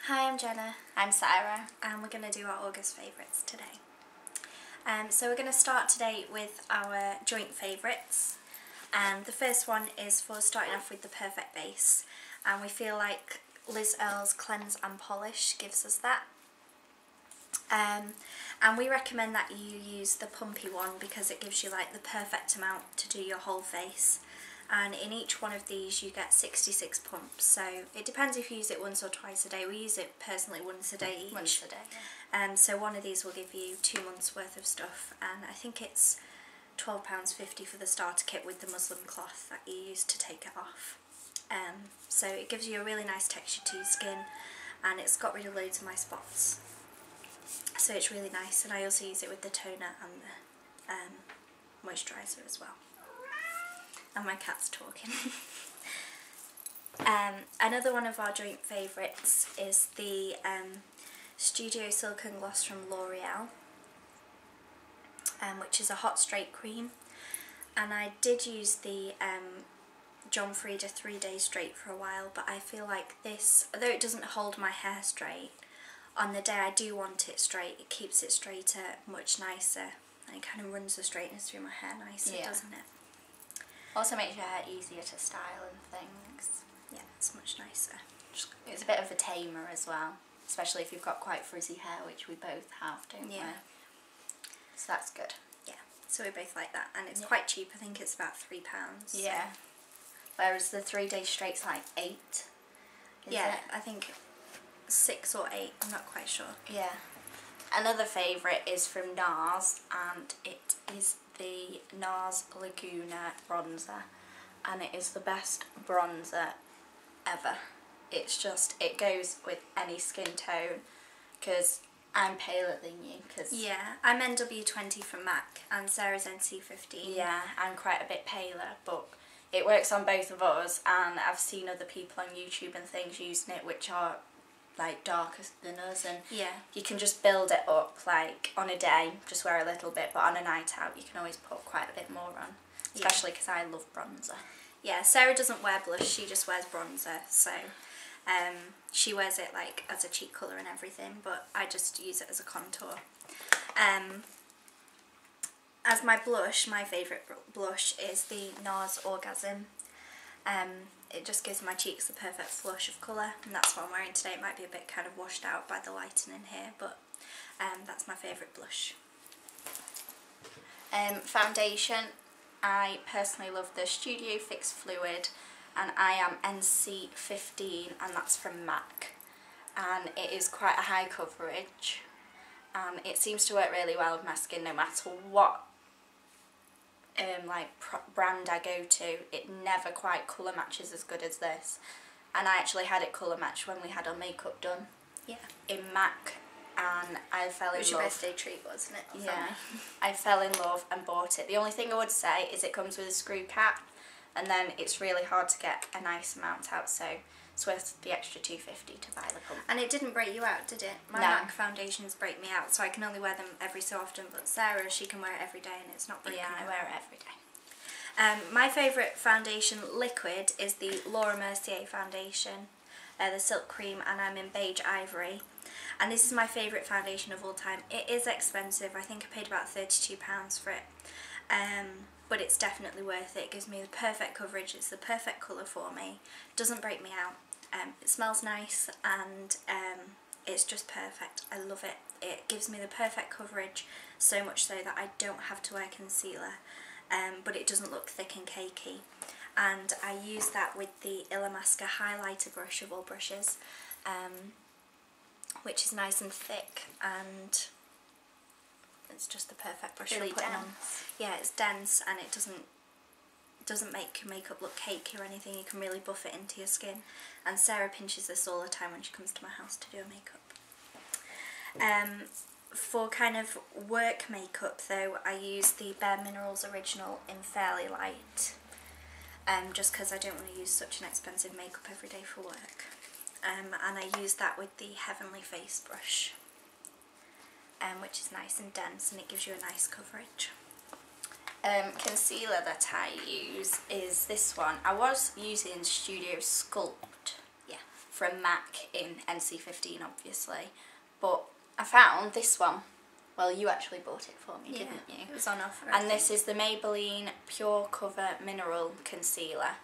Hi, I'm Jenna. I'm Sarah. And we're going to do our August favourites today. So we're going to start today with our joint favourites. And the first one is for starting off with the perfect base. And we feel like Liz Earle's Cleanse and Polish gives us that. And we recommend that you use the pumpy one because it gives you like the perfect amount to do your whole face. And in each one of these you get 66 pumps, so it depends if you use it once or twice a day. We use it personally once a day each. Once a day, yeah. So one of these will give you 2 months worth of stuff, and I think it's £12.50 for the starter kit with the muslin cloth that you use to take it off. So it gives you a really nice texture to your skin, and it's got rid of loads of my spots. So it's really nice, and I also use it with the toner and the moisturiser as well. And my cat's talking. Another one of our joint favourites is the Studio Silk and Gloss from L'Oreal, which is a hot straight cream. And I did use the John Frieda 3-day straight for a while, but I feel like this, although it doesn't hold my hair straight, on the day I do want it straight, it keeps it straighter, much nicer, and it kind of runs the straightness through my hair nicer, doesn't it? Also makes your hair easier to style and things. Yeah, it's much nicer. It's a bit of a tamer as well, especially if you've got quite frizzy hair, which we both have, don't we? So that's good. Yeah, so we both like that, and it's quite cheap. I think it's about £3. Yeah. Whereas the 3-day straight's like 8. Yeah, I think 6 or 8. I'm not quite sure. Yeah. Another favourite is from Nars, and it is the Nars Laguna bronzer, and it is the best bronzer ever. It's just, it goes with any skin tone, because I'm paler than you. Yeah, I'm NW20 from MAC and Sarah's NC15. Yeah, I'm quite a bit paler, but it works on both of us, and I've seen other people on YouTube and things using it which are like darker than us, and you can just build it up like on a day, just wear a little bit, but on a night out you can always put quite a bit more on, especially because I love bronzer. Yeah, Sarah doesn't wear blush, she just wears bronzer, so she wears it like as a cheek colour and everything, but I just use it as a contour. As my blush, my favourite blush is the Nars Orgasm. It just gives my cheeks the perfect flush of colour, and that's what I'm wearing today. It might be a bit kind of washed out by the lighting in here, but that's my favourite blush. Foundation, I personally love the Studio Fix Fluid, and I am NC15, and that's from MAC, and it is quite a high coverage, and it seems to work really well with my skin no matter what brand I go to. It never quite colour matches as good as this, and I actually had it colour matched when we had our makeup done in MAC, and I fell in love. It was your birthday treat, wasn't it? Yeah, I fell in love and bought it. The only thing I would say is it comes with a screw cap, and then it's really hard to get a nice amount out, so it's worth the extra £2.50 to buy the pump. And it didn't break you out, did it? My MAC foundations break me out, so I can only wear them every so often, but Sarah, she can wear it every day and it's not breaking I wear it every day. My favourite foundation liquid is the Mercier foundation, the Silk Cream, and I'm in Beige Ivory. And this is my favourite foundation of all time. It is expensive, I think I paid about £32 for it. But it's definitely worth it. It gives me the perfect coverage, it's the perfect colour for me, doesn't break me out. It smells nice, and it's just perfect. I love it. It gives me the perfect coverage, so much so that I don't have to wear concealer, but it doesn't look thick and cakey. And I use that with the Illamasqua highlighter brush of all brushes, which is nice and thick, and it's just the perfect brush really for putting dense. on. Yeah, it's dense, and it doesn't make your makeup look cakey or anything. You can really buff it into your skin, and Sarah pinches this all the time when she comes to my house to do her makeup. For kind of work makeup though, I use the Bare Minerals Original in Fairly Light, just because I don't want to use such an expensive makeup every day for work, and I use that with the Heavenly Face brush, which is nice and dense, and it gives you a nice coverage. Concealer that I use is this one. I was using Studio Sculpt from MAC in NC15 obviously, but I found this one. Well, you actually bought it for me, didn't you? It was on offer. And this is the Maybelline Pure Cover Mineral Concealer.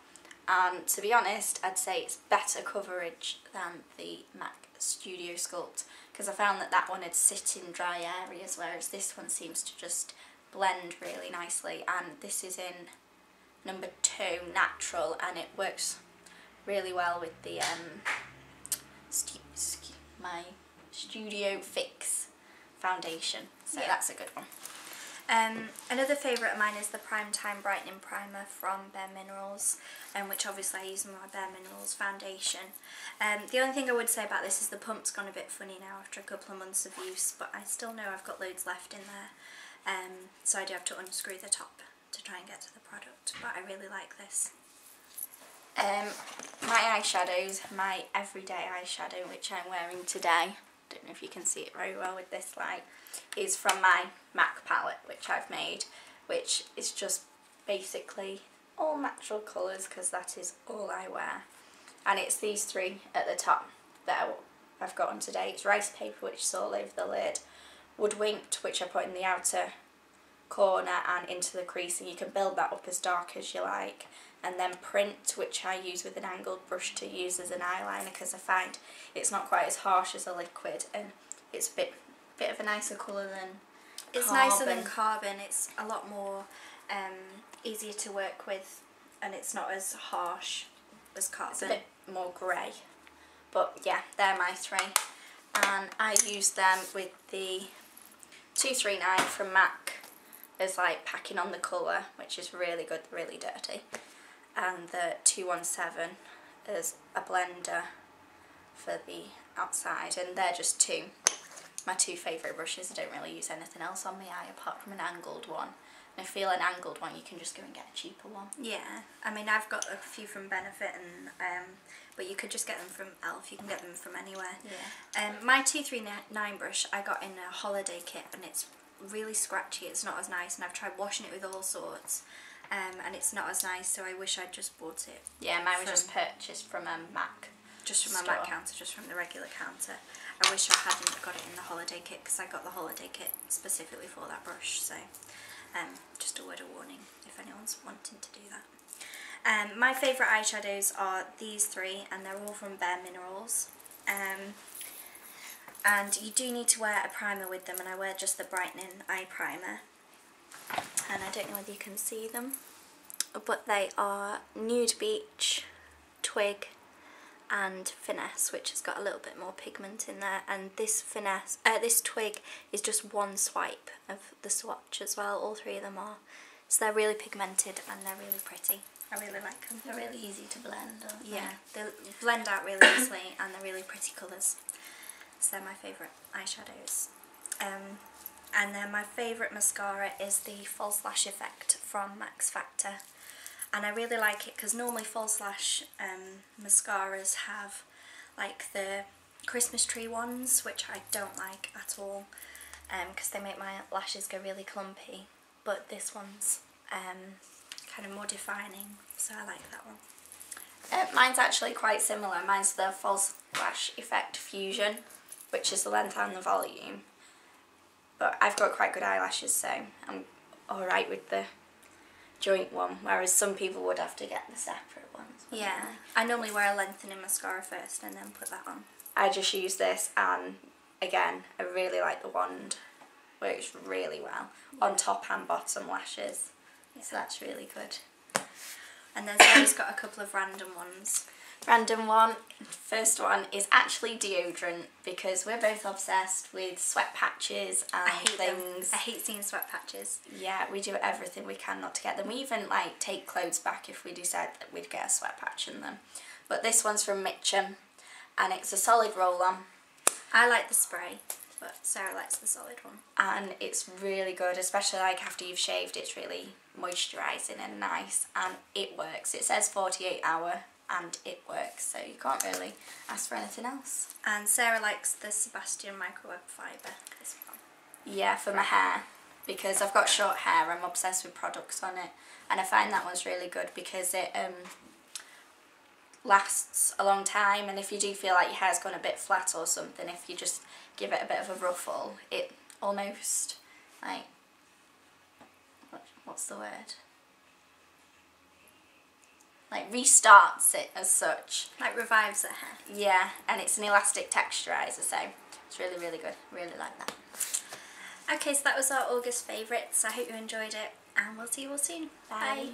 And to be honest, I'd say it's better coverage than the MAC Studio Sculpt, because I found that that one had sit in dry areas, whereas this one seems to just blend really nicely. And this is in number 2, Natural, and it works really well with the my Studio Fix foundation, so yeah, that's a good one. Another favourite of mine is the Primetime Brightening Primer from Bare Minerals, which obviously I use in my Bare Minerals foundation. The only thing I would say about this is the pump's gone a bit funny now after a couple of months of use, but I still know I've got loads left in there, so I do have to unscrew the top to try and get to the product, but I really like this. My eyeshadows, my everyday eyeshadow, which I'm wearing today, don't know if you can see it very well with this light, is from my MAC palette, which I've made, which is just basically all natural colours, because that is all I wear. And it's these 3 at the top that I've got on today. It's Ricepaper, which is all over the lid, Woodwinked, which I put in the outer corner and into the crease, and you can build that up as dark as you like. And then Print, which I use with an angled brush to use as an eyeliner, because I find it's not quite as harsh as a liquid, and it's a bit of a nicer colour than It's Carbon. nicer than Carbon. It's a lot more easier to work with, and it's not as harsh as Carbon. It's a bit more grey. But yeah, they're my 3. And I use them with the 239 from MAC as like packing on the colour, which is really good, really dirty. And the 217 as a blender for the outside, and they're just my 2 favourite brushes. I don't really use anything else on my eye apart from an angled one. And I feel an angled one you can just go and get a cheaper one. Yeah, I mean I've got a few from Benefit, and but you could just get them from Elf. You can get them from anywhere. Yeah. My 239 brush I got in a holiday kit, and it's really scratchy. It's not as nice, and I've tried washing it with all sorts, and it's not as nice. So I wish I'd just bought it. Yeah, mine was just purchased from a MAC. Just from my MAC counter, just from the regular counter. I wish I hadn't got it in the holiday kit, because I got the holiday kit specifically for that brush. So just a word of warning if anyone's wanting to do that. My favourite eyeshadows are these 3, and they're all from Bare Minerals. And you do need to wear a primer with them, and I wear just the Brightening Eye Primer. And I don't know whether you can see them, but they are Nude Beach, Twig and Finesse, which has got a little bit more pigment in there. And this this Twig is just one swipe of the swatch as well. All 3 of them are. So they're really pigmented and they're really pretty. I really like them. They're really easy to blend, aren't they? Yeah, they blend out really easily, and they're really pretty colours. So they're my favourite eyeshadows. And then my favourite mascara is the False Lash Effect from Max Factor. And I really like it because normally false lash mascaras have like the Christmas tree ones, which I don't like at all, because they make my lashes go really clumpy. But this one's kind of more defining, so I like that one. Mine's actually quite similar. Mine's the False Lash Effect Fusion, which is the length and the volume. But I've got quite good eyelashes, so I'm alright with the joint one, whereas some people would have to get the separate ones. Yeah, I normally wear a lengthening mascara first and then put that on. I just use this, and again, I really like the wand. Works really well on top and bottom lashes, so that's really good. And then Sarah's got a couple of random ones. Random one. First one is actually deodorant, because we're both obsessed with sweat patches and things. I hate seeing sweat patches. Yeah, we do everything we can not to get them. We even like take clothes back if we decide that we'd get a sweat patch in them. But this one's from Mitchum, and it's a solid roll-on. I like the spray, but Sarah likes the solid one. And it's really good, especially like after you've shaved. It's really moisturising and nice, and it works. It says 48 hour. And it works, so you can't really ask for anything else. And Sarah likes the Sebastian Microweb fibre as well. Yeah, for my hair, because I've got short hair. I'm obsessed with products on it, and I find that one's really good because it lasts a long time, and if you do feel like your hair's gone a bit flat or something, if you just give it a bit of a ruffle, it almost like, what's the word? Like restarts it as such. Like revives the hair. Yeah, and it's an elastic texturizer, so it's really, really good. Really like that. Okay, so that was our August favourites. I hope you enjoyed it, and we'll see you all soon. Bye. Bye.